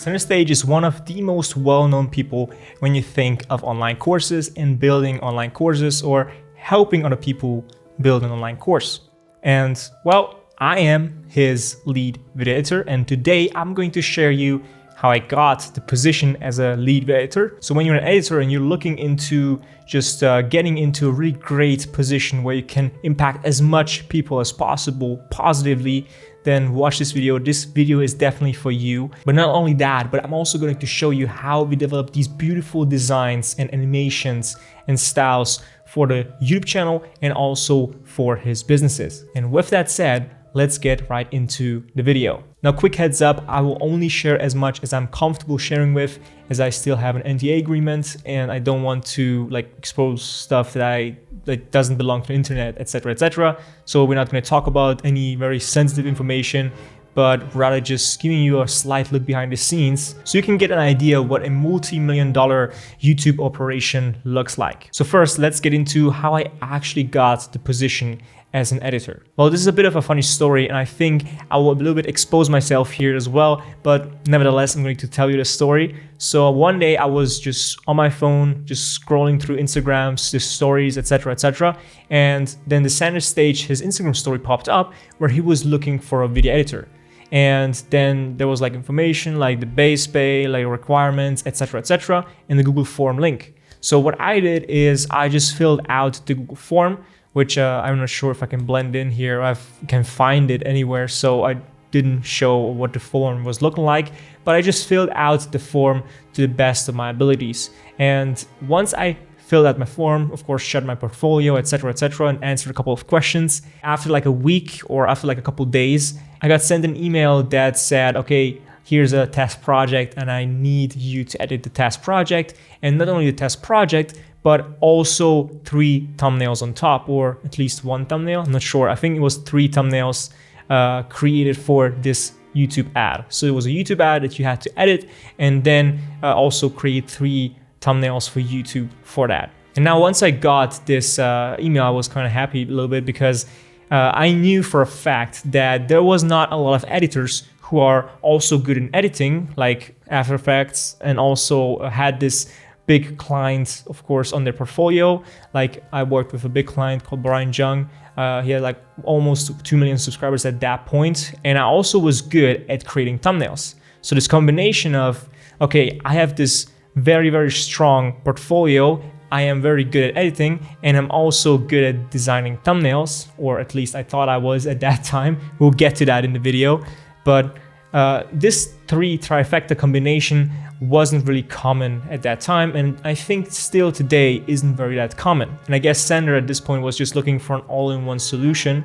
Center Stage is one of the most well-known people when you think of online courses and building online courses or helping other people build an online course. And well, I am his lead video editor, and today I'm going to share you how I got the position as a lead video editor. So when you're an editor and you're looking into just getting into a really great position where you can impact as much people as possible positively, then watch this video. This video is definitely for you. But not only that, but I'm also going to show you how we develop these beautiful designs and animations and styles for the YouTube channel and also for his businesses. And with that said, let's get right into the video. Now, quick heads up, I will only share as much as I'm comfortable sharing with, as I still have an NDA agreement and I don't want to expose stuff that doesn't belong to the internet, etc., etc. So we're not going to talk about any very sensitive information, but rather just giving you a slight look behind the scenes so you can get an idea what a multi-million-dollar YouTube operation looks like. So first, let's get into how I actually got the position as an editor. Well, this is a bit of a funny story, and I think I will a little bit expose myself here as well, but nevertheless, I'm going to tell you the story. So one day I was just on my phone, just scrolling through Instagrams, the stories, etc., etc. And then the Center Stage, his Instagram story popped up where he was looking for a video editor. And then there was information like the base pay, requirements, etc., etc., and the Google form link. So what I did is I just filled out the Google form, which I'm not sure if I can blend in here. I can find it anywhere, so I didn't show what the form was looking like, but I just filled out the form to the best of my abilities. And once I filled out my form, of course, shared my portfolio, etc., etc., and answered a couple of questions, after a week or after a couple days, I got sent an email that said, okay, here's a test project and I need you to edit the test project. And not only the test project, but also 3 thumbnails on top, or at least 1 thumbnail. I'm not sure. I think it was 3 thumbnails created for this YouTube ad. So it was a YouTube ad that you had to edit and then also create 3 thumbnails for YouTube for that. And now once I got this email, I was kind of happy a little bit because I knew for a fact that there was not a lot of editors who are also good in editing, like After Effects, and also had this big client, of course, on their portfolio. Like I worked with a big client called Brian Jung. He had almost 2 million subscribers at that point. And I also was good at creating thumbnails. So this combination of, okay, I have this very, very strong portfolio. I am very good at editing and I'm also good at designing thumbnails, or at least I thought I was at that time. We'll get to that in the video. But this 3 trifecta combination wasn't really common at that time, and I think still today isn't very that common. And I guess Sander at this point was just looking for an all-in-one solution,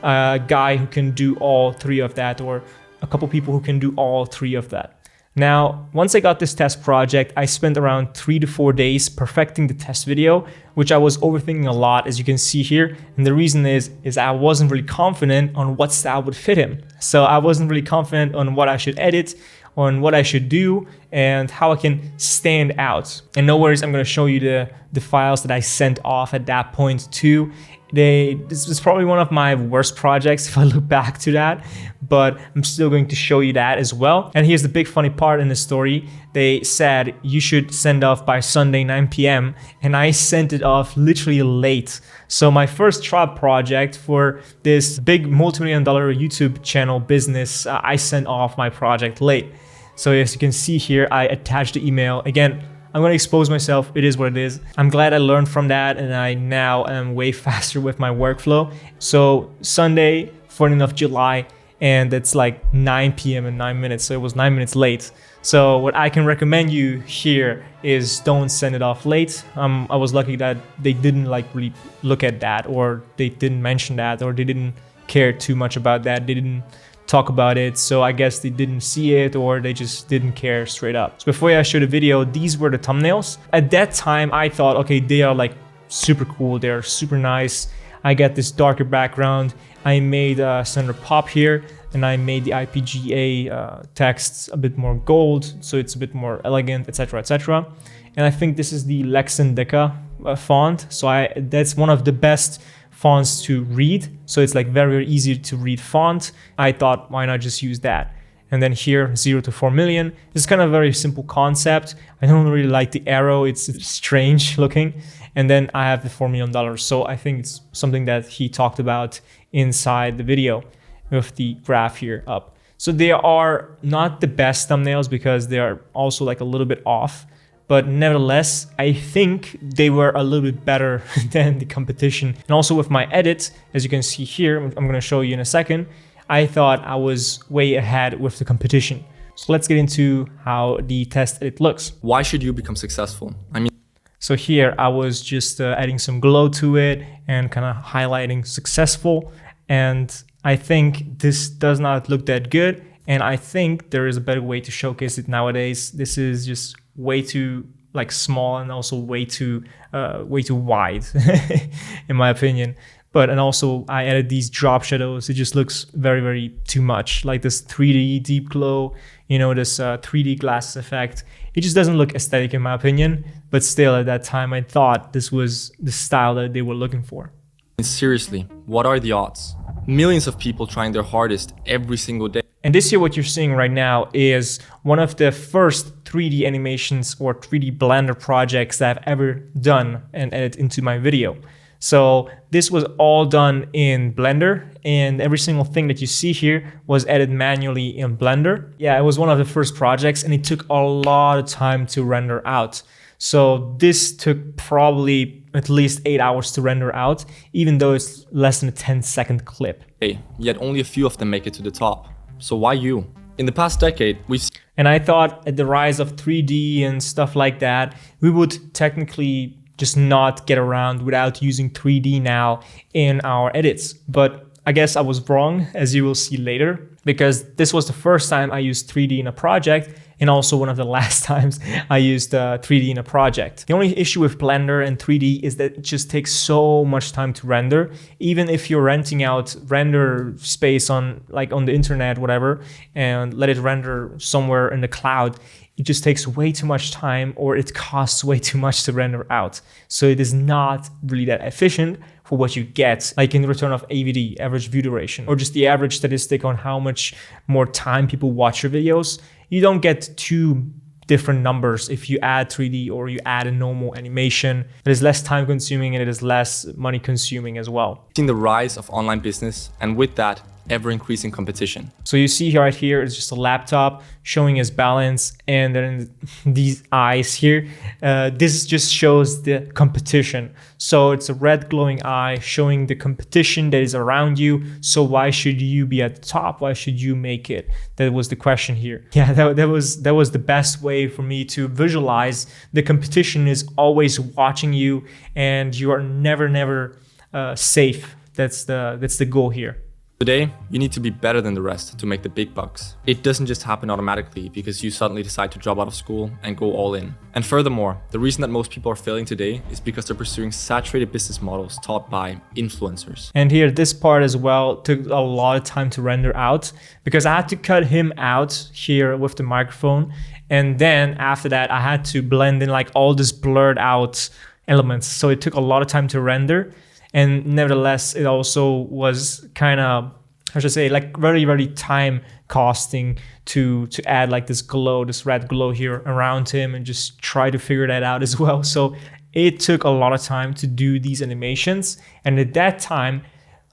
a guy who can do all 3 of that, or a couple people who can do all 3 of that. Now, once I got this test project, I spent around 3 to 4 days perfecting the test video, which I was overthinking a lot, as you can see here. And the reason is I wasn't really confident on what style would fit him. So I wasn't really confident on what I should edit, on what I should do, and how I can stand out. And no worries, I'm going to show you the files that I sent off at that point too. This was probably one of my worst projects if I look back to that, but I'm still going to show you that as well. And here's the big funny part in the story. They said you should send off by Sunday 9 p.m. and I sent it off literally late. So my first trial project for this big multi-million-dollar YouTube channel business, I sent off my project late. So as you can see here, I attached the email. Again, I'm going to expose myself. It is what it is. I'm glad I learned from that, and I now am way faster with my workflow. So Sunday, 14th of July, and it's 9 p.m. and 9 minutes. So it was 9 minutes late. So what I can recommend you here is don't send it off late. I was lucky that they didn't really look at that, or they didn't mention that, or they didn't care too much about that. They didn't talk about it, so I guess they didn't see it, or they just didn't care straight up. So before I show the video, these were the thumbnails. At that time, I thought, okay, they are super cool, they're super nice. I got this darker background. I made center pop here, and I made the IPGA text a bit more gold, so it's a bit more elegant, etc., etc. And I think this is the Lexan Deca font, so that's one of the best fonts to read. So it's very, very easy to read font. I thought, why not just use that? And then here, 0 to 4 million. It's kind of a very simple concept. I don't really like the arrow. It's strange looking. And then I have the $4 million. So I think it's something that he talked about inside the video with the graph here up. So they are not the best thumbnails because they are also like a little bit off. But nevertheless, I think they were a little bit better than the competition. And also with my edits, as you can see here, I'm going to show you in a second, I thought I was way ahead with the competition. So let's get into how the test edit looks. Why should you become successful? So here I was just adding some glow to it and kind of highlighting successful. And I think this does not look that good. And I think there is a better way to showcase it nowadays. This is just way too like small and also way too wide in my opinion. And also I added these drop shadows. It just looks very, very too much, like this 3D deep glow, you know, this 3D glasses effect. It just doesn't look aesthetic in my opinion, but still at that time I thought this was the style that they were looking for. Seriously, what are the odds? Millions of people trying their hardest every single day. And this here, what you're seeing right now is one of the first 3D animations or 3D Blender projects that I've ever done and edited into my video. So this was all done in Blender, and every single thing that you see here was edited manually in Blender. Yeah, it was one of the first projects and it took a lot of time to render out. So this took probably at least 8 hours to render out, even though it's less than a 10-second clip. Yet only a few of them make it to the top. So why you? In the past decade, And I thought at the rise of 3D and stuff like that, we would technically just not get around without using 3D now in our edits. But I guess I was wrong, as you will see later, because this was the first time I used 3D in a project and also one of the last times I used 3D in a project. The only issue with Blender and 3D is that it just takes so much time to render. Even if you're renting out render space on the internet, whatever, and let it render somewhere in the cloud, it just takes way too much time or it costs way too much to render out. So it is not really that efficient for what you get, like in return of AVD, average view duration, or just the average statistic on how much more time people watch your videos. You don't get two different numbers if you add 3D or you add a normal animation. It is less time consuming and it is less money consuming as well. Seeing the rise of online business, and with that, ever-increasing competition. So you see right here, it's just a laptop showing his balance, and then these eyes here, this just shows the competition. So it's a red glowing eye showing the competition that is around you. So why should you be at the top? Why should you make it? That was the question here. Yeah, that was the best way for me to visualize the competition is always watching you, and you are never safe. That's the goal here. Today, you need to be better than the rest to make the big bucks. It doesn't just happen automatically because you suddenly decide to drop out of school and go all in. And furthermore, the reason that most people are failing today is because they're pursuing saturated business models taught by influencers. And here, this part as well took a lot of time to render out because I had to cut him out here with the microphone. And then after that, I had to blend in like all this blurred out elements. So it took a lot of time to render. And nevertheless, it also was kind of, I should say, like very time costing to add like this glow, this red glow here around him and just try to figure that out as well. So it took a lot of time to do these animations. And at that time,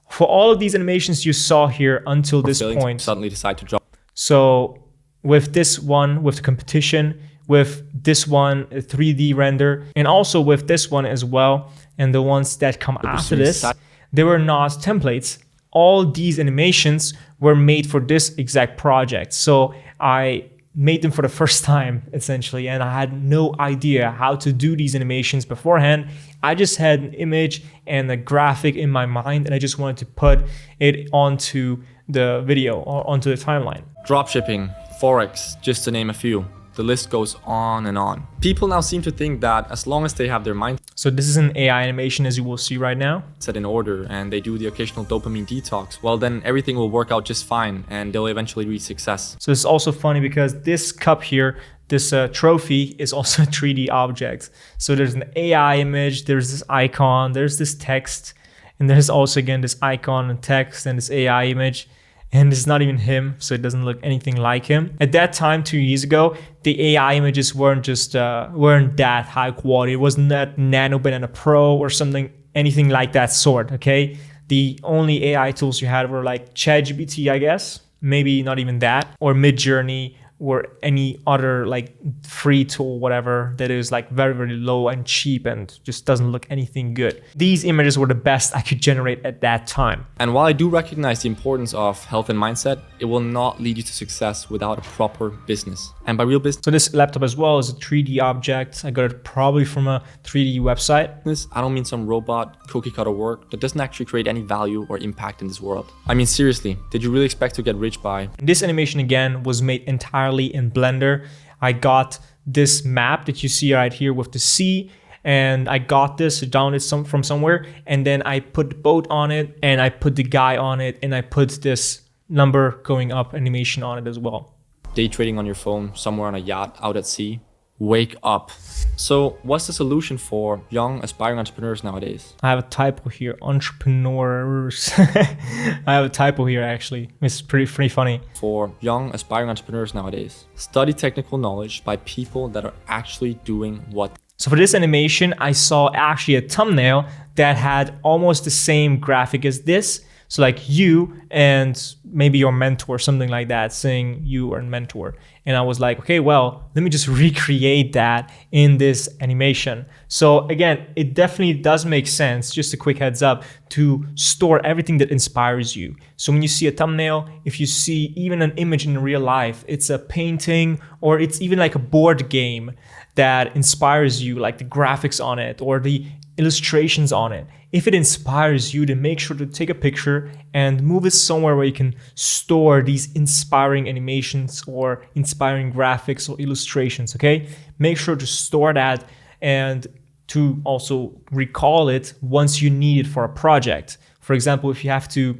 for all of these animations you saw here until this point, suddenly decide to drop. So with this one, with the competition, with this one, a 3D render, and also with this one as well, and the ones that come after this, they were not templates. All these animations were made for this exact project. So I made them for the first time, essentially, and I had no idea how to do these animations beforehand. I just had an image and a graphic in my mind, and I just wanted to put it onto the video or onto the timeline. Dropshipping, Forex, just to name a few. The list goes on and on. People now seem to think that as long as they have their mind So this is an AI animation, as you will see right now. set in order and they do the occasional dopamine detox, well then everything will work out just fine and they'll eventually reach success. So it's also funny because this cup here, this trophy is also a 3D object. So there's an AI image, there's this icon, there's this text, and there's also again this icon and text and this AI image. and it's not even him, so it doesn't look anything like him. At that time, 2 years ago, the AI images weren't that high quality. It wasn't that Nano Banana Pro or something, anything like that sort, okay? The only AI tools you had were like ChatGPT, I guess, maybe not even that, or Midjourney, or any other like free tool, whatever, that is like very, very low and cheap and just doesn't look anything good. These images were the best I could generate at that time. And while I do recognize the importance of health and mindset, it will not lead you to success without a proper business. And by real business, So this laptop as well is a 3D object. I got it probably from a 3D website. I don't mean some robot cookie cutter work that doesn't actually create any value or impact in this world. I mean, seriously, did you really expect to get rich by? This animation again was made entirely in Blender. I got this map that you see right here with the sea, and I got this, downloaded from somewhere, and then I put the boat on it, and I put the guy on it, and I put this number going up animation on it as well. Day trading on your phone somewhere on a yacht out at sea? Wake up. So what's the solution for young aspiring entrepreneurs nowadays? I have a typo here, entrepreneurs. I have a typo here actually. It's pretty funny. For young aspiring entrepreneurs nowadays, study technical knowledge by people that are actually doing what. So for this animation, I saw actually a thumbnail that had almost the same graphic as this. So like you and maybe your mentor, something like that, saying you are a mentor. And I was like, okay, well, let me just recreate that in this animation. So again, it definitely does make sense, just a quick heads up, to store everything that inspires you. So when you see a thumbnail, if you see even an image in real life, it's a painting or it's even like a board game that inspires you, like the graphics on it or the illustrations on it. If it inspires you, then make sure to take a picture and move it somewhere where you can store these inspiring animations or inspiring graphics or illustrations, okay? Make sure to store that and to also recall it once you need it for a project. For example, if you have to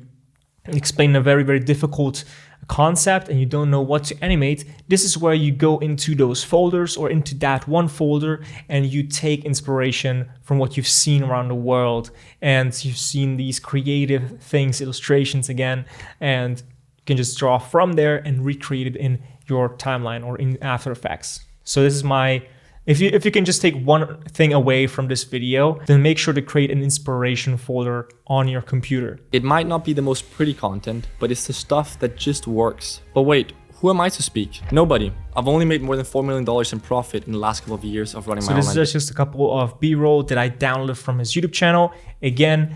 explain a very, very difficult concept and you don't know what to animate, this is where you go into those folders or into that one folder and you take inspiration from what you've seen around the world, and you've seen these creative things, illustrations again, and you can just draw from there and recreate it in your timeline or in After Effects. So this is my, if you can just take one thing away from this video, then make sure to create an inspiration folder on your computer. It might not be the most pretty content, but it's the stuff that just works. But wait, who am I to speak? Nobody. I've only made more than $4 million in profit in the last couple of years of running my online. So this is just a couple of B-roll that I downloaded from his YouTube channel. Again,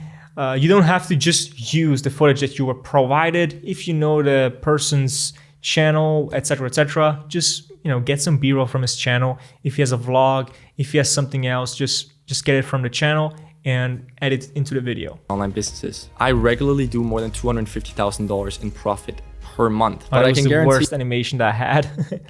you don't have to just use the footage that you were provided. If you know the person's channel, etc., just get some B-roll from his channel. If he has a vlog, if he has something else, just get it from the channel and add it into the video. Online businesses. I regularly do more than $250,000 in profit per month. But I can guarantee the worst animation that I had.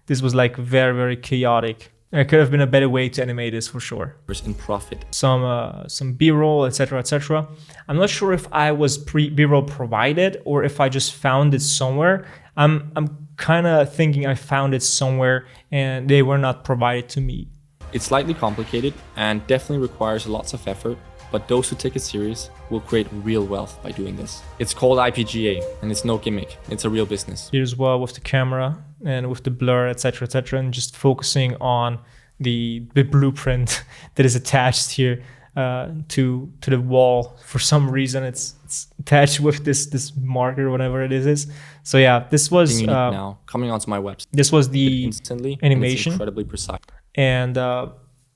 This was like very, very chaotic. There could have been a better way to animate this for sure. In profit. Some B-roll, etc. I'm not sure if I was B-roll provided or if I just found it somewhere. I'm kind of thinking I found it somewhere and they were not provided to me. It's slightly complicated and definitely requires lots of effort, but those who take it serious will create real wealth by doing this. It's called IPGA and it's no gimmick. It's a real business. Here as well with the camera and with the blur, etc., and just focusing on the blueprint that is attached here to the wall. For some reason, it's attached with this marker, whatever it is. So yeah, this was now coming onto my website. This was the instantly animation, and it's incredibly precise. And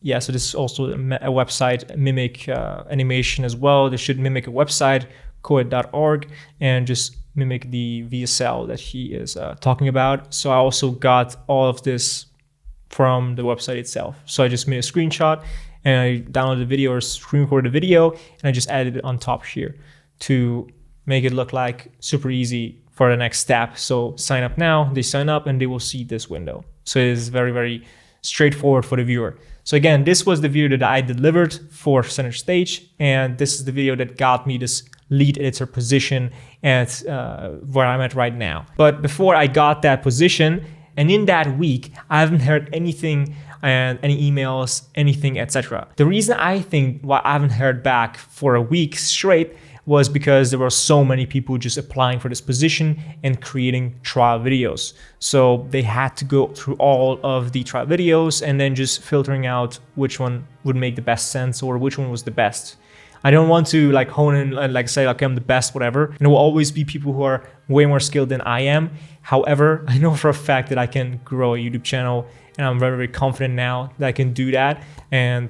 yeah, so this is also a website mimic animation as well. This should mimic a website, coed.org, and just mimic the VSL that he is talking about. So I also got all of this from the website itself. So I just made a screenshot and I downloaded the video or screen recorded the video and I just added it on top here to make it look like super easy for the next step. So sign up now, they sign up and they will see this window. So it is very, very straightforward for the viewer. So again, this was the video that I delivered for Center Stage, and this is the video that got me this lead editor position at where I'm at right now. But before I got that position, and in that week, I haven't heard anything, and any emails, anything, etc. The reason I think why I haven't heard back for a week straight was because there were so many people just applying for this position and creating trial videos. So they had to go through all of the trial videos and then just filtering out which one would make the best sense or which one was the best. I don't want to like hone in and like say, okay, I'm the best, whatever. And there will always be people who are way more skilled than I am. However, I know for a fact that I can grow a YouTube channel, and I'm very, very confident now that I can do that. And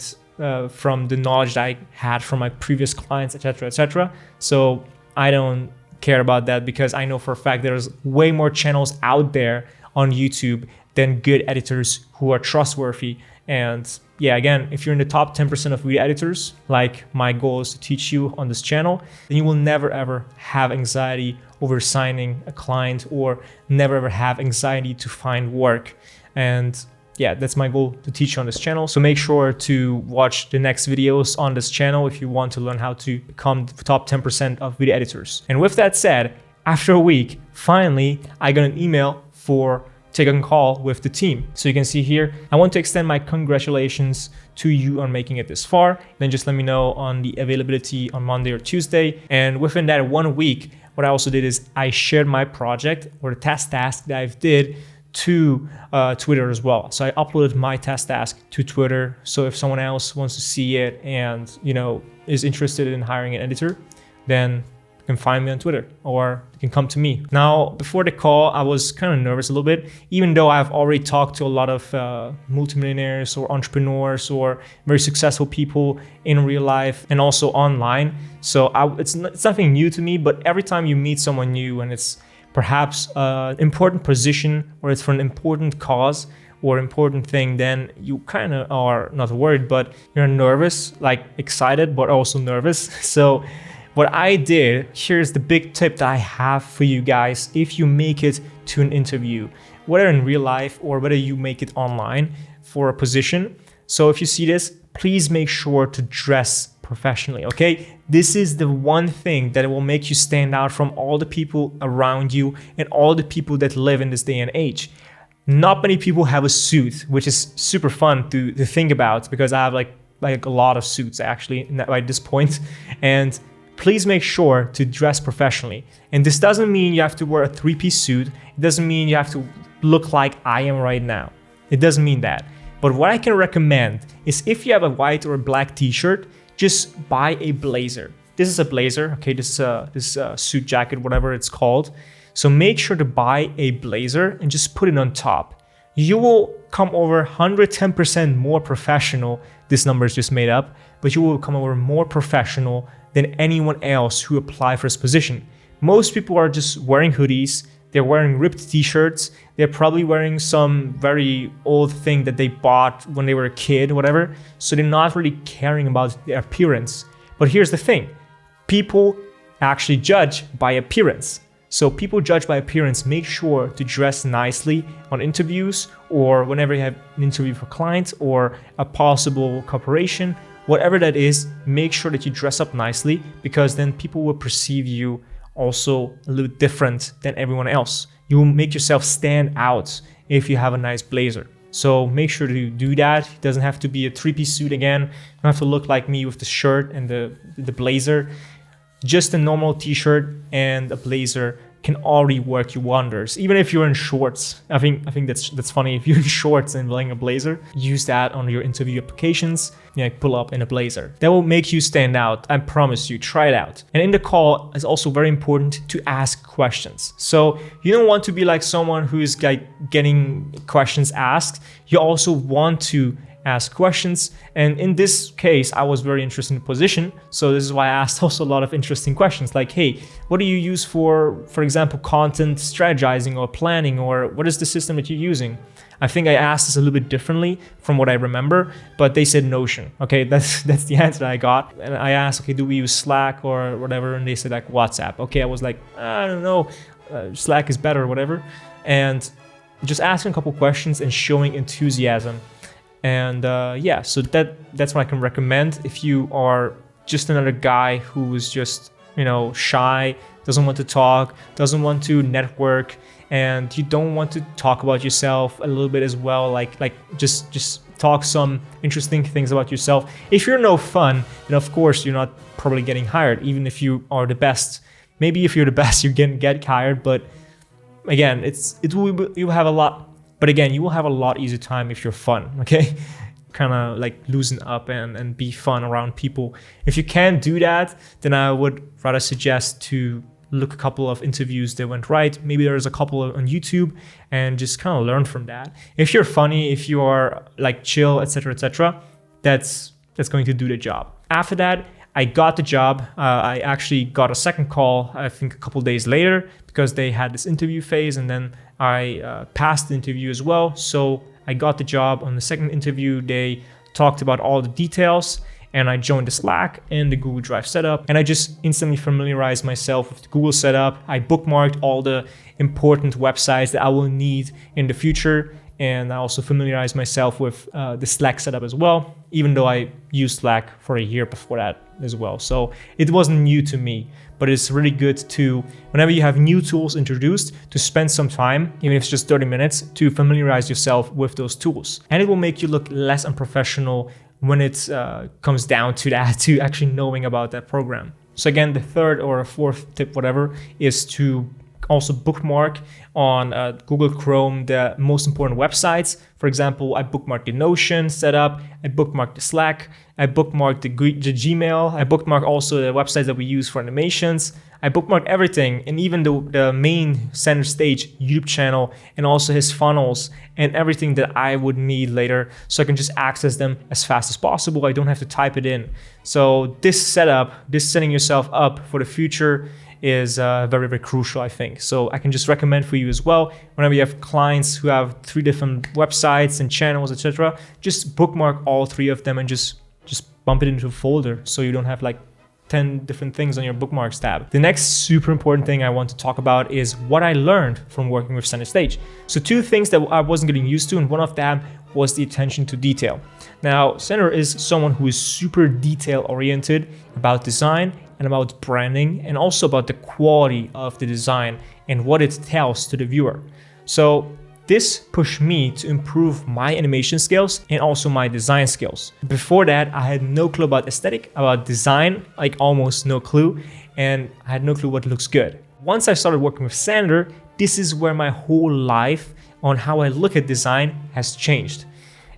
from the knowledge that I had from my previous clients, etc., etc. So I don't care about that because I know for a fact there's way more channels out there on YouTube than good editors who are trustworthy. And yeah, again, if you're in the top 10% of video editors, like my goal is to teach you on this channel, then you will never ever have anxiety over signing a client or never ever have anxiety to find work. And yeah, that's my goal to teach you on this channel. So make sure to watch the next videos on this channel if you want to learn how to become the top 10% of video editors. And with that said, after a week, finally, I got an email for taking a call with the team. So you can see here, I want to extend my congratulations to you on making it this far. Then just let me know on the availability on Monday or Tuesday. And within that 1 week, what I also did is I shared my project or the test task that I did to Twitter as well. So I uploaded my test task to Twitter. So if someone else wants to see it and, you know, is interested in hiring an editor, then you can find me on Twitter or you can come to me. Now, before the call, I was kind of nervous a little bit, even though I've already talked to a lot of multimillionaires or entrepreneurs or very successful people in real life and also online. So it's nothing new to me, but every time you meet someone new and it's perhaps an important position or it's for an important cause or important thing, then you kind of are not worried, but you're nervous, like excited, but also nervous. So what I did, here's the big tip that I have for you guys. If you make it to an interview, whether in real life or whether you make it online for a position. So if you see this, please make sure to dress professionally, okay? This is the one thing that will make you stand out from all the people around you and all the people that live in this day and age. Not many people have a suit, which is super fun to think about because I have like a lot of suits actually at this point. And please make sure to dress professionally. And this doesn't mean you have to wear a 3-piece suit. It doesn't mean you have to look like I am right now. It doesn't mean that. But what I can recommend is if you have a white or a black t-shirt, just buy a blazer. This is a blazer, okay? This is a suit jacket, whatever it's called. So make sure to buy a blazer and just put it on top. You will come over 110% more professional. This number is just made up, but you will come over more professional than anyone else who apply for this position. Most people are just wearing hoodies. They're wearing ripped t-shirts. They're probably wearing some very old thing that they bought when they were a kid, whatever. So they're not really caring about their appearance. But here's the thing. People actually judge by appearance. So people judge by appearance. Make sure to dress nicely on interviews or whenever you have an interview for clients or a possible cooperation. Whatever that is, make sure that you dress up nicely because then people will perceive you also a little different than everyone else. You will make yourself stand out if you have a nice blazer. So make sure to do that. It doesn't have to be a 3-piece suit again. You don't have to look like me with the shirt and the blazer. Just a normal t-shirt and a blazer can already work you wonders. Even if you're in shorts, I think that's funny. If you're in shorts and wearing a blazer, use that on your interview applications. Pull up in a blazer. That will make you stand out. I promise you. Try it out. And in the call, it's also very important to ask questions. So you don't want to be like someone who is like getting questions asked. You also want to ask questions. And in this case, I was very interested in the position. So this is why I asked also a lot of interesting questions like, hey, what do you use for example, content strategizing or planning, or what is the system that you're using? I think I asked this a little bit differently from what I remember, but they said Notion. Okay, that's the answer that I got. And I asked, okay, do we use Slack or whatever? And they said like WhatsApp. Okay, I was like, I don't know, Slack is better or whatever. And just asking a couple questions and showing enthusiasm. And yeah, so that's what I can recommend if you are just another guy who is just, shy, doesn't want to talk, doesn't want to network, and you don't want to talk about yourself a little bit as well, like just talk some interesting things about yourself. If you're no fun, then of course you're not probably getting hired, even if you are the best. Maybe if you're the best, you can get hired, but again, you have a lot. But again, you will have a lot easier time if you're fun, okay? Kind of like loosen up and be fun around people. If you can't do that, then I would rather suggest to look a couple of interviews that went right. Maybe there's a couple on YouTube and just kind of learn from that. If you're funny, if you are like chill, etc., that's going to do the job. After that, I got the job. I actually got a second call, I think a couple days later, because they had this interview phase, and then I passed the interview as well. So I got the job. On the second interview, they talked about all the details, and I joined the Slack and the Google Drive setup, and I just instantly familiarized myself with the Google setup. I bookmarked all the important websites that I will need in the future, and I also familiarized myself with the Slack setup as well, even though I used Slack for a year before that as well. So it wasn't new to me, but it's really good to, whenever you have new tools introduced, to spend some time, even if it's just 30 minutes, to familiarize yourself with those tools. And it will make you look less unprofessional when it comes down to that, to actually knowing about that program. So again, the third or fourth tip, whatever, is to also bookmark on Google Chrome the most important websites. For example, I bookmarked the Notion setup, I bookmarked the Slack, I bookmarked the Gmail, I bookmarked also the websites that we use for animations. I bookmarked everything, and even the main center stage YouTube channel, and also his funnels and everything that I would need later, so I can just access them as fast as possible. I don't have to type it in. So this setup, this setting yourself up for the future, is very, very crucial, I think. So I can just recommend for you as well, whenever you have clients who have 3 different websites and channels, etc., just bookmark all 3 of them and just bump it into a folder, so you don't have like 10 different things on your bookmarks tab. The next super important thing I want to talk about is what I learned from working with Center Stage. So 2 things that I wasn't getting used to, and one of them was the attention to detail. Now, Center is someone who is super detail oriented about design and about branding, and also about the quality of the design and what it tells to the viewer. So this pushed me to improve my animation skills and also my design skills. Before that, I had no clue about aesthetic, about design, like almost no clue, and I had no clue what looks good. Once I started working with Sander, this is where my whole life on how I look at design has changed.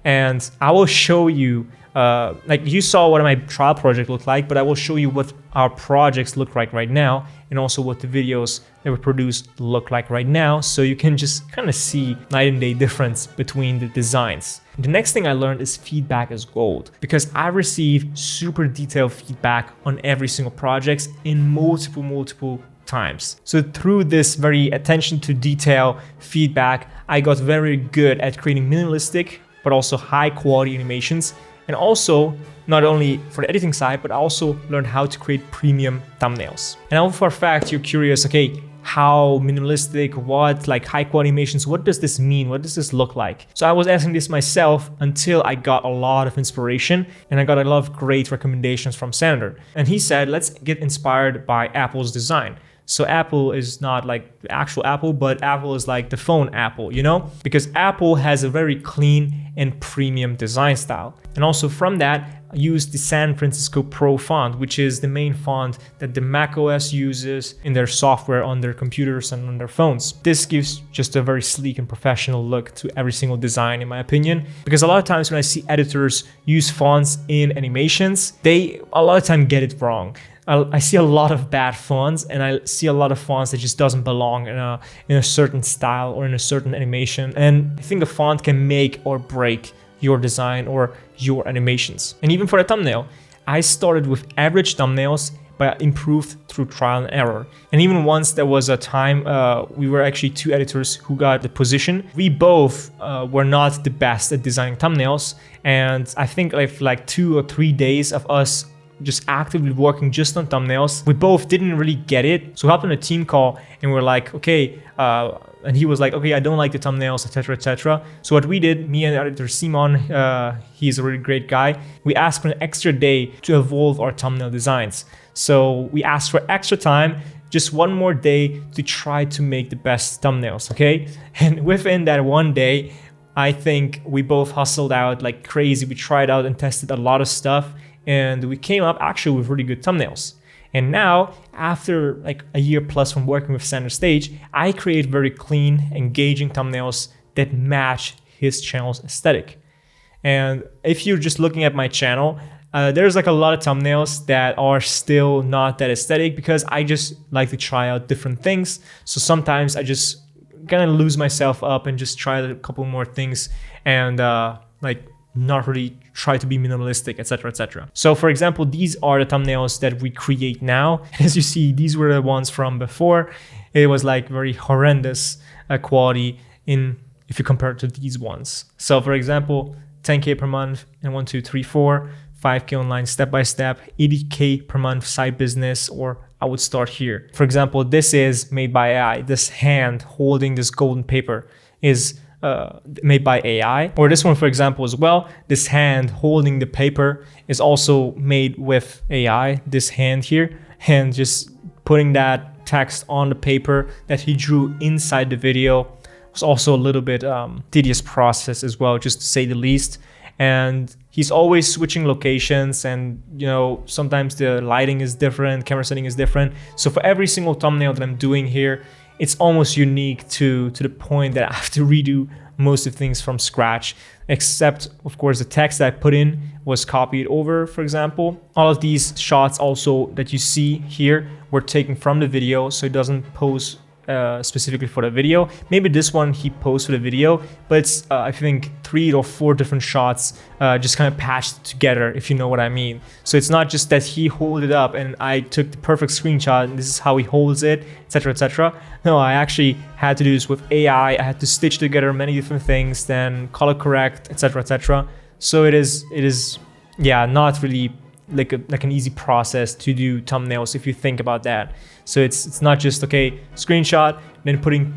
And I will show you, like you saw what my trial project looked like, but I will show you what our projects look like right now, and also what the videos that we produce look like right now, so you can just kind of see night and day difference between the designs. The next thing I learned is feedback is gold, because I receive super detailed feedback on every single project in multiple times. So through this very attention to detail feedback, I got very good at creating minimalistic but also high quality animations, and also not only for the editing side, but I also learned how to create premium thumbnails. And now for a fact you're curious, okay, how minimalistic, what, like high quality animations, what does this mean? What does this look like? So I was asking this myself until I got a lot of inspiration, and I got a lot of great recommendations from Sander. And he said, let's get inspired by Apple's design. So Apple is not like the actual Apple, but Apple is like the phone Apple, you know? Because Apple has a very clean and premium design style. And also from that, I used the San Francisco Pro font, which is the main font that the macOS uses in their software on their computers and on their phones. This gives just a very sleek and professional look to every single design, in my opinion. Because a lot of times when I see editors use fonts in animations, they a lot of time get it wrong. I see a lot of bad fonts, and I see a lot of fonts that just doesn't belong in a certain style or in a certain animation. And I think a font can make or break your design or your animations. And even for the thumbnail, I started with average thumbnails, but improved through trial and error. And even once there was a time, we were actually 2 editors who got the position. We both were not the best at designing thumbnails. And I think like 2 or 3 days of us just actively working just on thumbnails, we both didn't really get it. So we hopped on a team call and we're like, okay, and he was like, okay, I don't like the thumbnails, etc. So what we did, me and editor Simon, he's a really great guy, we asked for an extra day to evolve our thumbnail designs. So we asked for extra time, just 1 more day to try to make the best thumbnails, okay? And within that 1 day, I think we both hustled out like crazy. We tried out and tested a lot of stuff, and we came up actually with really good thumbnails. And now, after like a year plus from working with Center Stage, I create very clean, engaging thumbnails that match his channel's aesthetic. And if you're just looking at my channel, there's like a lot of thumbnails that are still not that aesthetic because I just like to try out different things. So sometimes I just kind of lose myself up and just try a couple more things and like not really try to be minimalistic, etc., etc. So for example, these are the thumbnails that we create now. As you see, these were the ones from before. It was like very horrendous quality if you compare it to these ones. So for example, 10K per month and 1, 2, 3, 4, 5K online step by step, 80K per month side business, or I would start here. For example, this is made by AI. This hand holding this golden paper is made by AI. Or this one, for example, as well, this hand holding the paper is also made with AI, this hand here, and just putting that text on the paper that he drew inside the video was also a little bit tedious process as well, just to say the least. And he's always switching locations, and you know, sometimes the lighting is different, camera setting is different. So for every single thumbnail that I'm doing here, it's almost unique to the point that I have to redo most of things from scratch, except of course the text that I put in was copied over, for example. All of these shots also that you see here were taken from the video, so it doesn't pose specifically for the video. Maybe this one he posed for the video, but it's I think 3 or 4 different shots just kind of patched together, if you know what I mean. So it's not just that he hold it up and I took the perfect screenshot and this is how he holds it, etc., etc. No, I actually had to do this with AI. I had to stitch together many different things, then color correct, etc., etc. So it is yeah, not really like an easy process to do thumbnails if you think about that. So it's not just okay, screenshot, then putting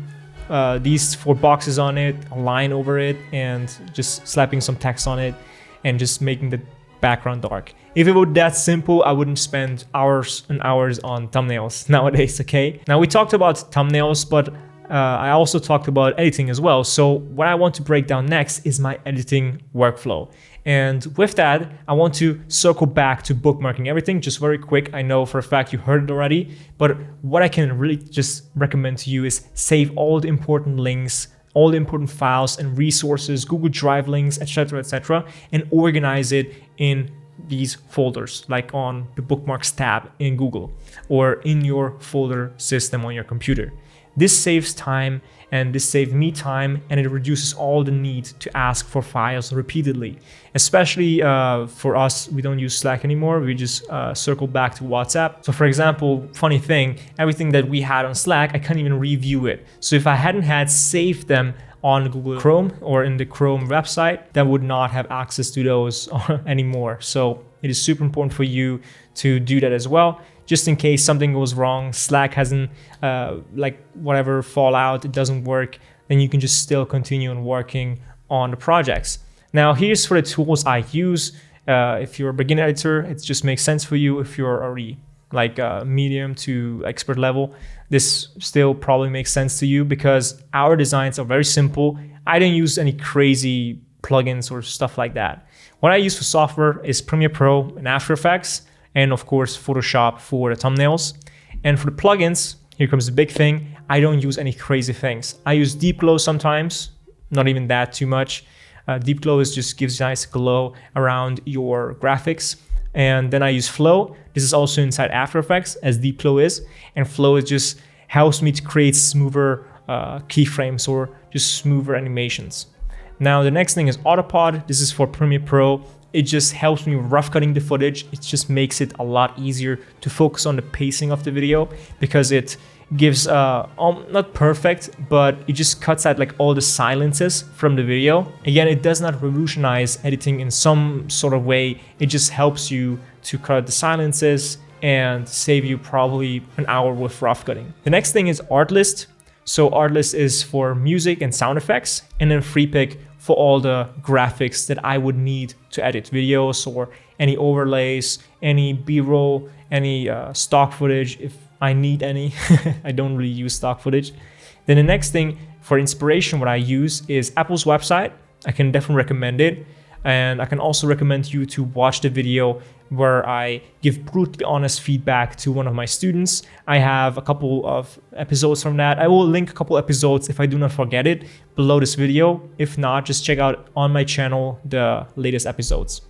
these 4 boxes on it, a line over it, and just slapping some text on it and just making the background dark. If it were that simple, I wouldn't spend hours and hours on thumbnails nowadays, okay? Now we talked about thumbnails, but I also talked about editing as well. So what I want to break down next is my editing workflow. And with that, I want to circle back to bookmarking everything just very quick. I know for a fact you heard it already, but what I can really just recommend to you is save all the important links, all the important files and resources, Google Drive links, etc., and organize it in these folders, like on the bookmarks tab in Google or in your folder system on your computer. This saves time, and this saved me time, and it reduces all the need to ask for files repeatedly. Especially for us, we don't use Slack anymore. We just circle back to WhatsApp. So for example, funny thing, everything that we had on Slack, I can't even review it. So if I hadn't had saved them on Google Chrome or in the Chrome website, that would not have access to those anymore. So it is super important for you to do that as well. Just in case something goes wrong, Slack hasn't like whatever fallout, it doesn't work, then you can just still continue on working on the projects. Now here's for the tools I use. If you're a beginner editor, it just makes sense for you. If you're already like medium to expert level, this still probably makes sense to you because our designs are very simple. I don't use any crazy plugins or stuff like that. What I use for software is Premiere Pro and After Effects, and of course Photoshop for the thumbnails. And for the plugins, here comes the big thing. I don't use any crazy things. I use Deep Glow sometimes, not even that too much. Deep Glow just gives nice glow around your graphics. And then I use Flow. This is also inside After Effects as Deep Glow is. And Flow is just helps me to create smoother keyframes or just smoother animations. Now the next thing is Autopod. This is for Premiere Pro. It just helps me rough cutting the footage. It just makes it a lot easier to focus on the pacing of the video because it gives, not perfect, but it just cuts out like all the silences from the video. Again, it does not revolutionize editing in some sort of way. It just helps you to cut out the silences and save you probably an hour with rough cutting. The next thing is Artlist. So Artlist is for music and sound effects, and then FreePic for all the graphics that I would need to edit videos or any overlays, any B-roll, any stock footage if I need any. I don't really use stock footage. Then the next thing for inspiration, what I use is Apple's website. I can definitely recommend it. And I can also recommend you to watch the video where I give brutally honest feedback to one of my students. I have a couple of episodes from that. I will link a couple episodes if I do not forget it below this video. If not, just check out on my channel the latest episodes.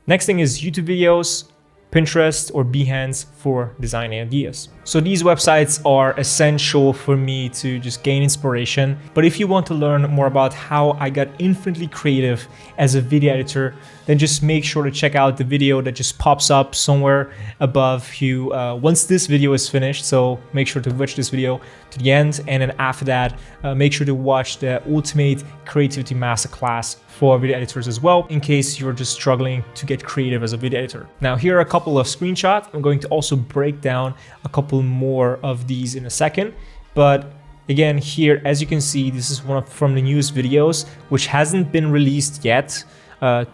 Next thing is YouTube videos, Pinterest or Behance for design ideas. So these websites are essential for me to just gain inspiration. But if you want to learn more about how I got infinitely creative as a video editor, then just make sure to check out the video that just pops up somewhere above you once this video is finished. So make sure to watch this video to the end. And then after that, make sure to watch the Ultimate Creativity Masterclass for video editors as well, in case you're just struggling to get creative as a video editor. Now, here are a couple of screenshots. I'm going to also break down a couple more of these in a second. But again, here, as you can see, this is one from the newest videos, which hasn't been released yet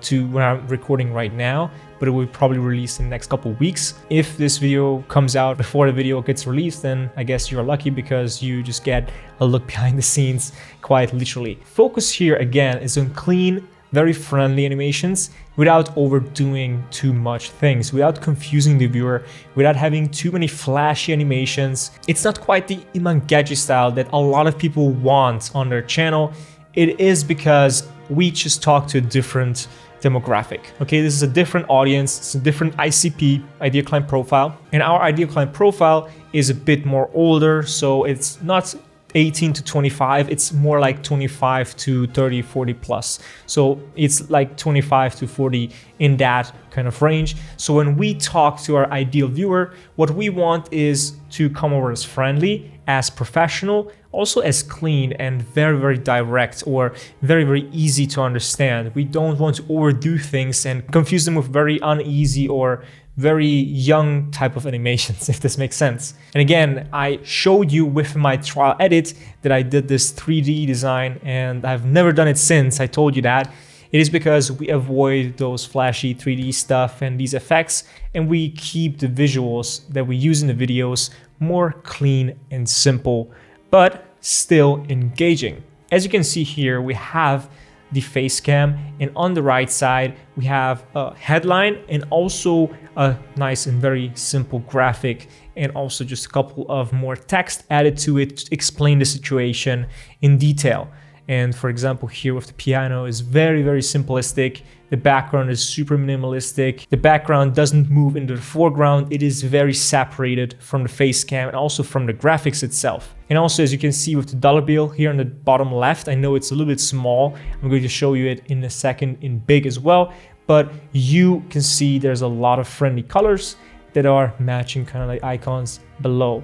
to when I'm recording right now, but it will probably release in the next couple of weeks. If this video comes out before the video gets released, then I guess you're lucky because you just get a look behind the scenes quite literally. Focus here again is on clean, very friendly animations without overdoing too much things, without confusing the viewer, without having too many flashy animations. It's not quite the Imangaji style that a lot of people want on their channel. It is because we just talk to a different demographic. Okay, this is a different audience, it's a different ICP, ideal client profile. And our ideal client profile is a bit more older, so it's not 18 to 25, it's more like 25 to 30, 40 plus. So it's like 25 to 40 in that kind of range. So when we talk to our ideal viewer, what we want is to come over as friendly, as professional, also as clean and very, very direct or very, very easy to understand. We don't want to overdo things and confuse them with very uneasy or very young type of animations, if this makes sense. And again, I showed you with my trial edit that I did this 3D design and I've never done it since. I told you that. It is because we avoid those flashy 3D stuff and these effects, and we keep the visuals that we use in the videos more clean and simple, but still engaging. As you can see here, we have the face cam, and on the right side we have a headline and also a nice and very simple graphic, and also just a couple of more text added to it to explain the situation in detail. And for example, here with the piano is very, very simplistic. The background is super minimalistic. The background doesn't move into the foreground. It is very separated from the face cam and also from the graphics itself. And also, as you can see with the dollar bill here on the bottom left, I know it's a little bit small. I'm going to show you it in a second in big as well. But you can see there's a lot of friendly colors that are matching kind of like icons below.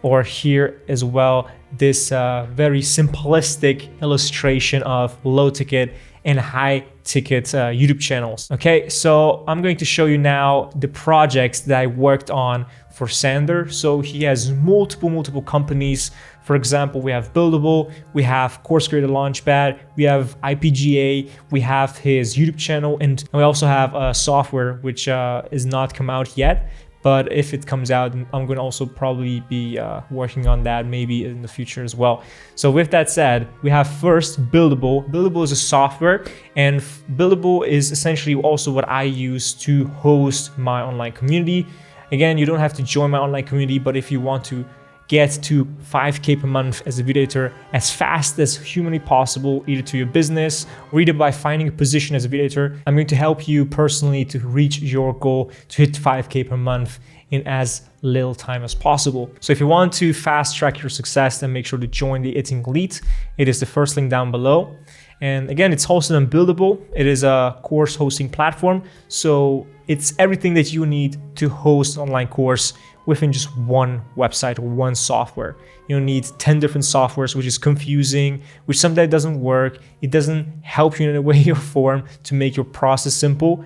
Or here as well, this very simplistic illustration of low ticket and high ticket YouTube channels. Okay, so I'm going to show you now the projects that I worked on for Sander. So he has multiple companies. For example, we have Buildable, we have Course Creator Launchpad, we have IPGA, we have his YouTube channel, and we also have a software which is not come out yet. But if it comes out, I'm going to also probably be working on that maybe in the future as well. So with that said, we have first Buildable. Buildable is a software, and Buildable is essentially also what I use to host my online community. Again, you don't have to join my online community, but if you want to get to 5K per month as a video editor as fast as humanly possible, either to your business or either by finding a position as a video editor, I'm going to help you personally to reach your goal to hit 5K per month in as little time as possible. So if you want to fast track your success, then make sure to join the Editing Elite. It is the first link down below. And again, it's hosted on Buildable. It is a course hosting platform. So it's everything that you need to host an online course within just one website or one software. You don't need 10 different softwares, which is confusing, which sometimes doesn't work. It doesn't help you in a way or form to make your process simple.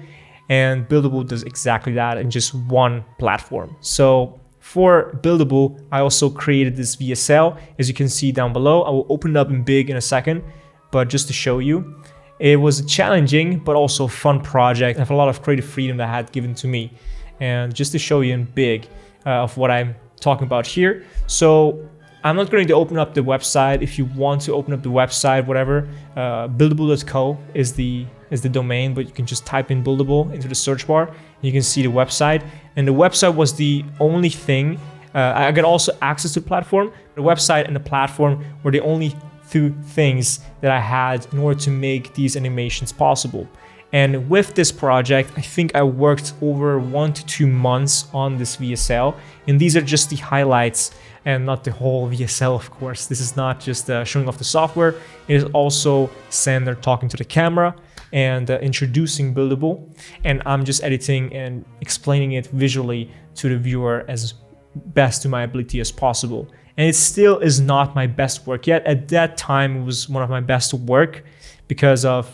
And Buildable does exactly that in just one platform. So for Buildable, I also created this VSL, as you can see down below. I will open it up in big in a second, but just to show you, it was a challenging but also fun project. I have a lot of creative freedom that had given to me. And just to show you in big of what I'm talking about here. So I'm not going to open up the website. If you want to open up the website, whatever, buildable.co is the domain, but you can just type in buildable into the search bar. And you can see the website. And the website was the only thing. I got also access to the platform. The website and the platform were the only two things that I had in order to make these animations possible. And with this project, I think I worked over 1 to 2 months on this VSL. And these are just the highlights and not the whole VSL, of course. This is not just showing off the software. It is also Sander talking to the camera and introducing Buildable. And I'm just editing and explaining it visually to the viewer as best to my ability as possible. And it still is not my best work yet. At that time, it was one of my best work because of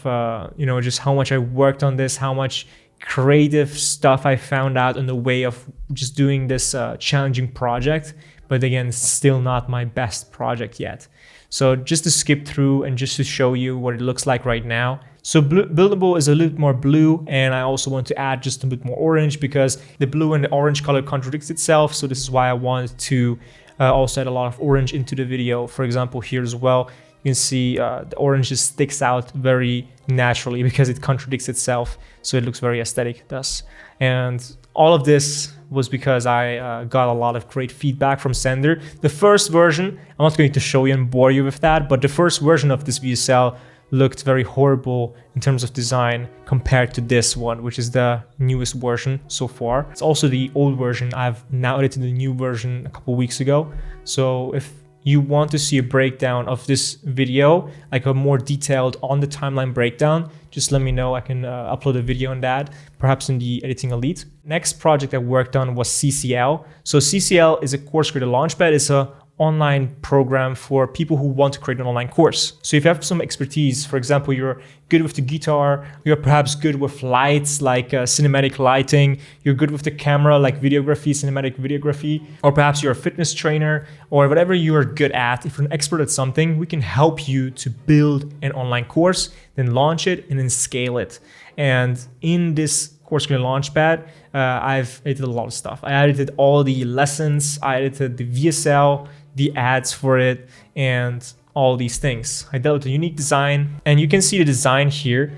just how much I worked on this, how much creative stuff I found out in the way of just doing this challenging project. But again, it's still not my best project yet. So just to skip through and just to show you what it looks like right now. So Buildable is a little bit more blue, and I also want to add just a bit more orange because the blue and the orange color contradicts itself. So this is why I wanted to also add a lot of orange into the video. For example, here as well, you can see the orange just sticks out very naturally because it contradicts itself. So it looks very aesthetic thus. And all of this was because I got a lot of great feedback from Sander. The first version, I'm not going to show you and bore you with that, but the first version of this VSL looked very horrible in terms of design compared to this one, which is the newest version so far. It's also the old version. I've now edited the new version a couple weeks ago. So if you want to see a breakdown of this video, like a more detailed on the timeline breakdown, just let me know. I can upload a video on that, perhaps in the Editing Elite. Next project I worked on was CCL. So CCL is a Course Creator Launchpad. It's a online program for people who want to create an online course. So if you have some expertise, for example, you're good with the guitar, you're perhaps good with lights like cinematic lighting, you're good with the camera like videography, cinematic videography, or perhaps you're a fitness trainer or whatever you are good at. If you're an expert at something, we can help you to build an online course, then launch it and then scale it. And in this Course Creator Launchpad, I've edited a lot of stuff. I edited all the lessons, I edited the VSL, the ads for it, and all these things. I dealt with a unique design, and you can see the design here,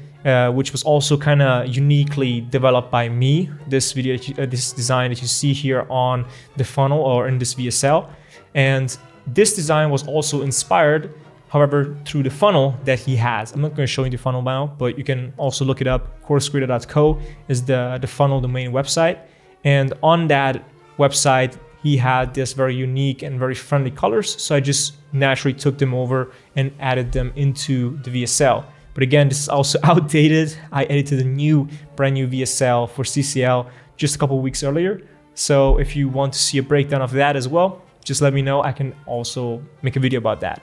which was also kind of uniquely developed by me. This design that you see here on the funnel or in this VSL, and this design was also inspired, however, through the funnel that he has. I'm not going to show you the funnel now, but you can also look it up. CourseCreator.co is the funnel, the main website, and on that website he had this very unique and very friendly colors. So I just naturally took them over and added them into the VSL. But again, this is also outdated. I edited a brand new VSL for CCL just a couple of weeks earlier. So if you want to see a breakdown of that as well, just let me know. I can also make a video about that.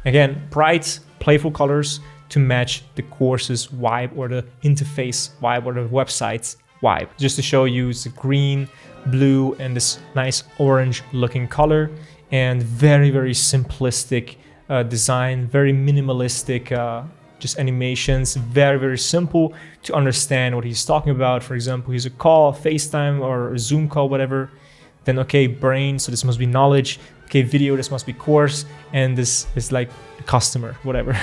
Again, bright, playful colors to match the course's vibe or the interface vibe or the website's vibe. Just to show you, it's a green, blue, and this nice orange looking color, and very, very simplistic design, very minimalistic just animations, very, very simple to understand what he's talking about. For example, here's a call, FaceTime or a Zoom call, whatever. Then, okay, brain, so this must be knowledge. Okay, video, this must be course. And this is like customer, whatever.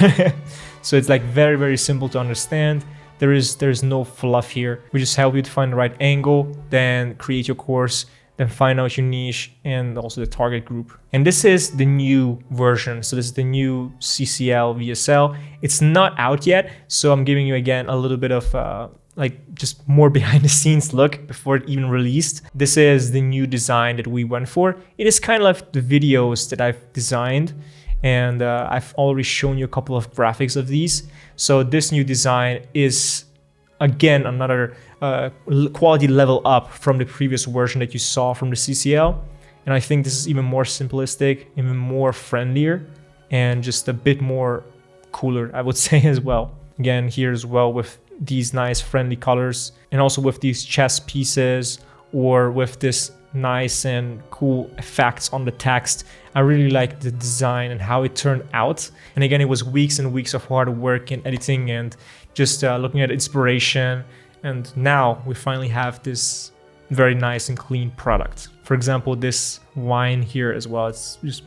So it's like very, very simple to understand. There's no fluff here. We just help you to find the right angle, then create your course, then find out your niche and also the target group. And this is the new version. So this is the new CCL VSL. It's not out yet, so I'm giving you again a little bit of just more behind the scenes look before it even released. This is the new design that we went for. It is kind of like the videos that I've designed, and I've already shown you a couple of graphics of these. So this new design is again another quality level up from the previous version that you saw from the CCL. And I think this is even more simplistic, even more friendlier, and just a bit more cooler, I would say as well. Again, here as well with these nice friendly colors, and also with these chess pieces or with this nice and cool effects on the text. I really like the design and how it turned out. And again, it was weeks and weeks of hard work in editing and just looking at inspiration. And now we finally have this very nice and clean product. For example, this wine here as well, it's just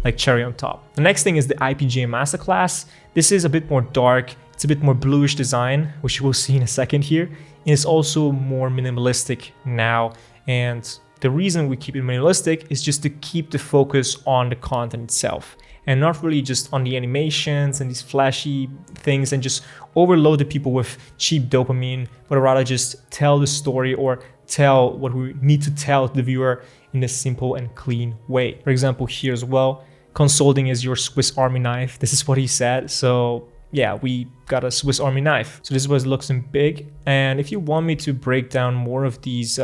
like cherry on top. The next thing is the IPGA Masterclass. This is a bit more dark. It's a bit more bluish design, which we'll see in a second here. And it's also more minimalistic now. And the reason we keep it minimalistic is just to keep the focus on the content itself and not really just on the animations and these flashy things and just overload the people with cheap dopamine, but rather just tell the story or tell what we need to tell the viewer in a simple and clean way. For example, here as well, consulting is your Swiss Army knife. This is what he said. So yeah, we got a Swiss Army knife. So this is what it looks in big. And if you want me to break down more of these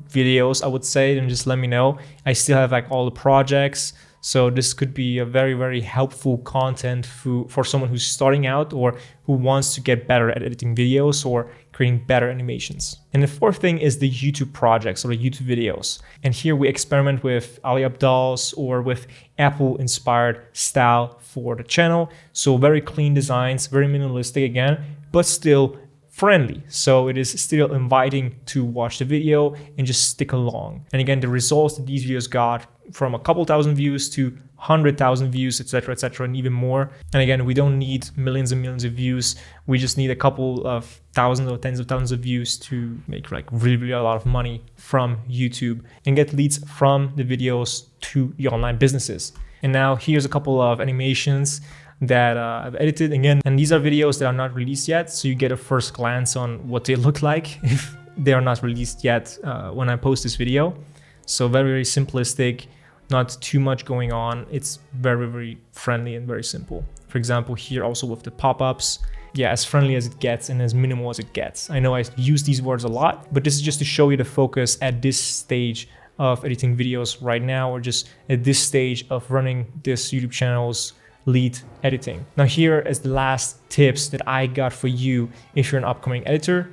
videos, I would say, then just let me know. I still have like all the projects. So this could be a very, very helpful content for someone who's starting out or who wants to get better at editing videos or creating better animations. And the fourth thing is the YouTube projects or the YouTube videos. And here we experiment with Ali Abdaal's or with Apple inspired style for the channel. So very clean designs, very minimalistic again, but still friendly. So it is still inviting to watch the video and just stick along. And again, the results that these videos got from a couple thousand views to 100,000 views, etc., and even more. And again, we don't need millions and millions of views. We just need a couple of thousands or tens of thousands of views to make like really a lot of money from YouTube and get leads from the videos to your online businesses. And now here's a couple of animations that I've edited again. And these are videos that are not released yet. So you get a first glance on what they look like if they are not released yet when I post this video. So very simplistic, not too much going on. It's very friendly and very simple. For example, here also with the pop-ups, yeah, as friendly as it gets and as minimal as it gets. I know I use these words a lot, but this is just to show you the focus at this stage of editing videos right now, or just at this stage of running this YouTube channel's lead editing. Now here is the last tips that I got for you if you're an upcoming editor.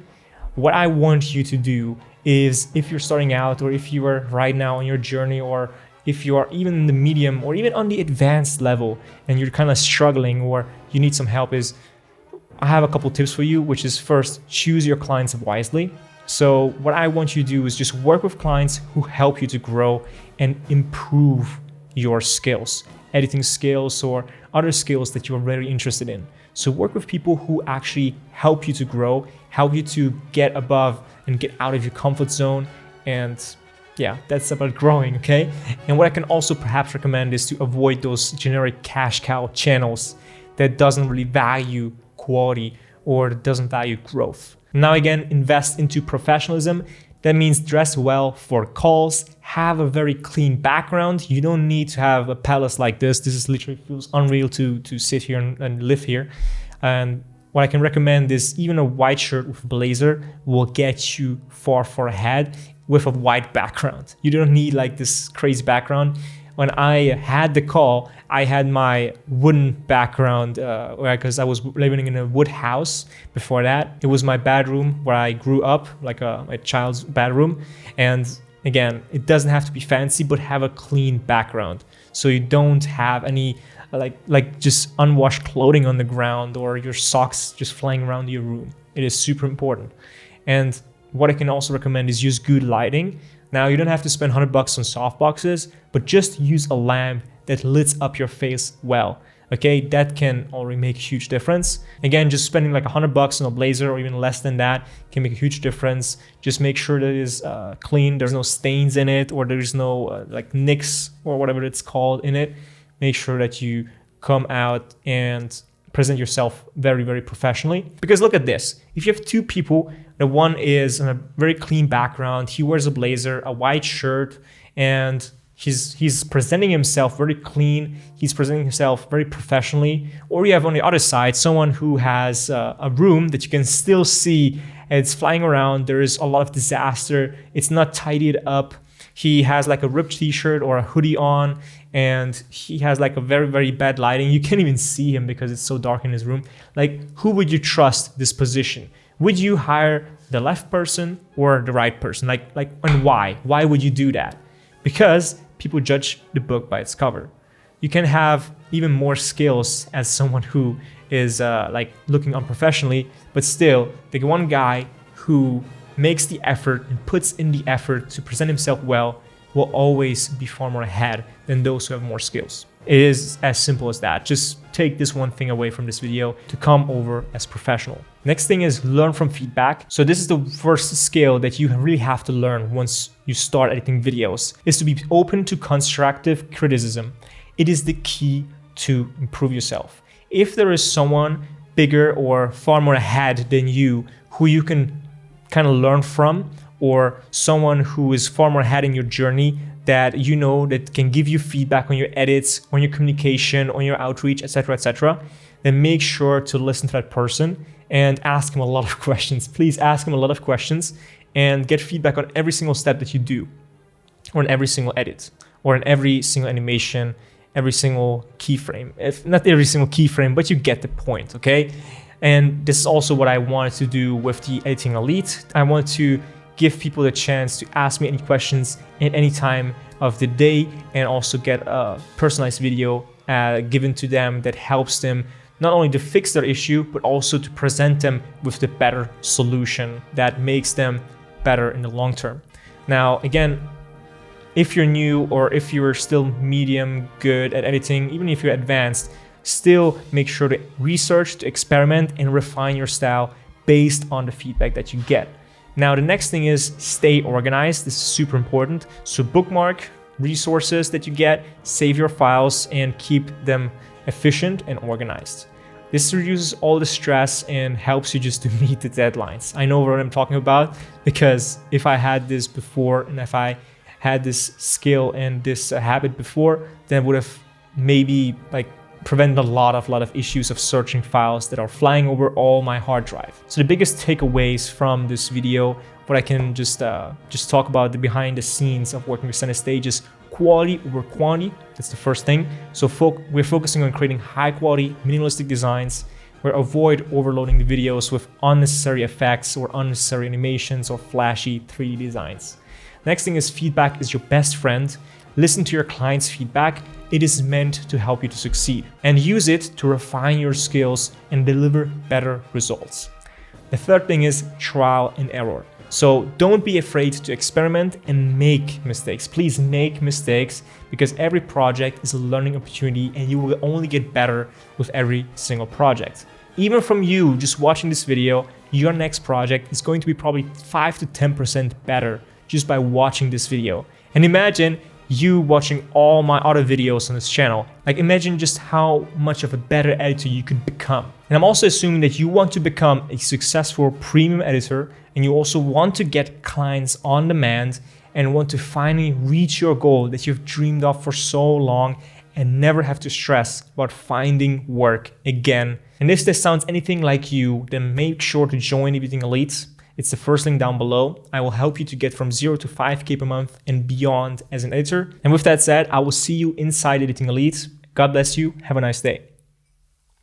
What I want you to do is, if you're starting out or if you are right now on your journey, or if you are even in the medium or even on the advanced level and you're kind of struggling or you need some help, is I have a couple tips for you, which is first, choose your clients wisely. So what I want you to do is just work with clients who help you to grow and improve your skills, editing skills or other skills that you're very interested in. So work with people who actually help you to grow, help you to get above and get out of your comfort zone. And yeah, that's about growing, okay? And what I can also perhaps recommend is to avoid those generic cash cow channels that doesn't really value quality or doesn't value growth. Now again, invest into professionalism. That means dress well for calls, have a very clean background. You don't need to have a palace like this. This is literally feels unreal to sit here and live here. And what I can recommend is even a white shirt with a blazer will get you far ahead with a white background. You don't need like this crazy background. When I had the call, I had my wooden background because I was living in a wood house before that. It was my bedroom where I grew up, like a child's bedroom. And again, it doesn't have to be fancy, but have a clean background. So you don't have any like just unwashed clothing on the ground or your socks just flying around your room. It is super important. And what I can also recommend is use good lighting. Now you don't have to spend $100 on softboxes, but just use a lamp that lights up your face well. Okay, that can already make a huge difference. Again, just spending like $100 on a blazer or even less than that can make a huge difference. Just make sure that it is clean, there's no stains in it, or there's no like nicks or whatever it's called in it. Make sure that you come out and present yourself very professionally. Because look at this, if you have two people, the one is in a very clean background, he wears a blazer, a white shirt, and he's presenting himself very clean, he's presenting himself very professionally. Or you have on the other side someone who has a room that you can still see, it's flying around, there is a lot of disaster, it's not tidied up, he has like a ripped t-shirt or a hoodie on, and he has like a very bad lighting. You can't even see him because it's so dark in his room. Like, who would you trust this position? Would you hire the left person or the right person? Like, and why? Why would you do that? Because people judge the book by its cover. You can have even more skills as someone who is like looking unprofessionally, but still the one guy who makes the effort and puts in the effort to present himself well will always be far more ahead than those who have more skills. It is as simple as that. Just take this one thing away from this video to come over as professional. Next thing is learn from feedback. So this is the first skill that you really have to learn once you start editing videos, is to be open to constructive criticism. It is the key to improve yourself. If there is someone bigger or far more ahead than you who you can kind of learn from, or someone who is far more ahead in your journey that you know that can give you feedback on your edits, on your communication, on your outreach, etc., then make sure to listen to that person and ask him a lot of questions. Please ask him a lot of questions and get feedback on every single step that you do, or in every single edit, or in every single animation, every single keyframe. If not every single keyframe, but you get the point, okay? And this is also what I wanted to do with the Editing Elite. I want to give people the chance to ask me any questions at any time of the day, and also get a personalized video given to them that helps them not only to fix their issue, but also to present them with the better solution that makes them better in the long term. Now, again, if you're new or if you're still medium good at editing, even if you're advanced, still make sure to research, to experiment, and refine your style based on the feedback that you get. Now, the next thing is stay organized. This is super important. So bookmark resources that you get, save your files, and keep them efficient and organized. This reduces all the stress and helps you just to meet the deadlines. I know what I'm talking about, because if I had this before, and if I had this skill and this habit before, then would have maybe prevent a lot of issues of searching files that are flying over all my hard drive. So the biggest takeaways from this video, what I can just talk about the behind the scenes of working with center stage, is quality over quantity. That's the first thing. So we're focusing on creating high quality, minimalistic designs. We avoid overloading the videos with unnecessary effects or unnecessary animations or flashy 3D designs. Next thing is feedback is your best friend. Listen to your client's feedback. It is meant to help you to succeed, and use it to refine your skills and deliver better results. The third thing is trial and error. So don't be afraid to experiment and make mistakes. Please make mistakes, because every project is a learning opportunity and you will only get better with every single project. Even from you just watching this video, your next project is going to be probably 5 to 10% better just by watching this video. And imagine you watching all my other videos on this channel. Imagine just how much of a better editor you could become. And I'm also assuming that you want to become a successful premium editor, and you also want to get clients on demand and want to finally reach your goal that you've dreamed of for so long and never have to stress about finding work again. And if this sounds anything like you, then make sure to join Editing Elite. It's the first link down below. I will help you to get from 0 to 5K per month and beyond as an editor. And with that said, I will see you inside Editing Elite. God bless you. Have a nice day.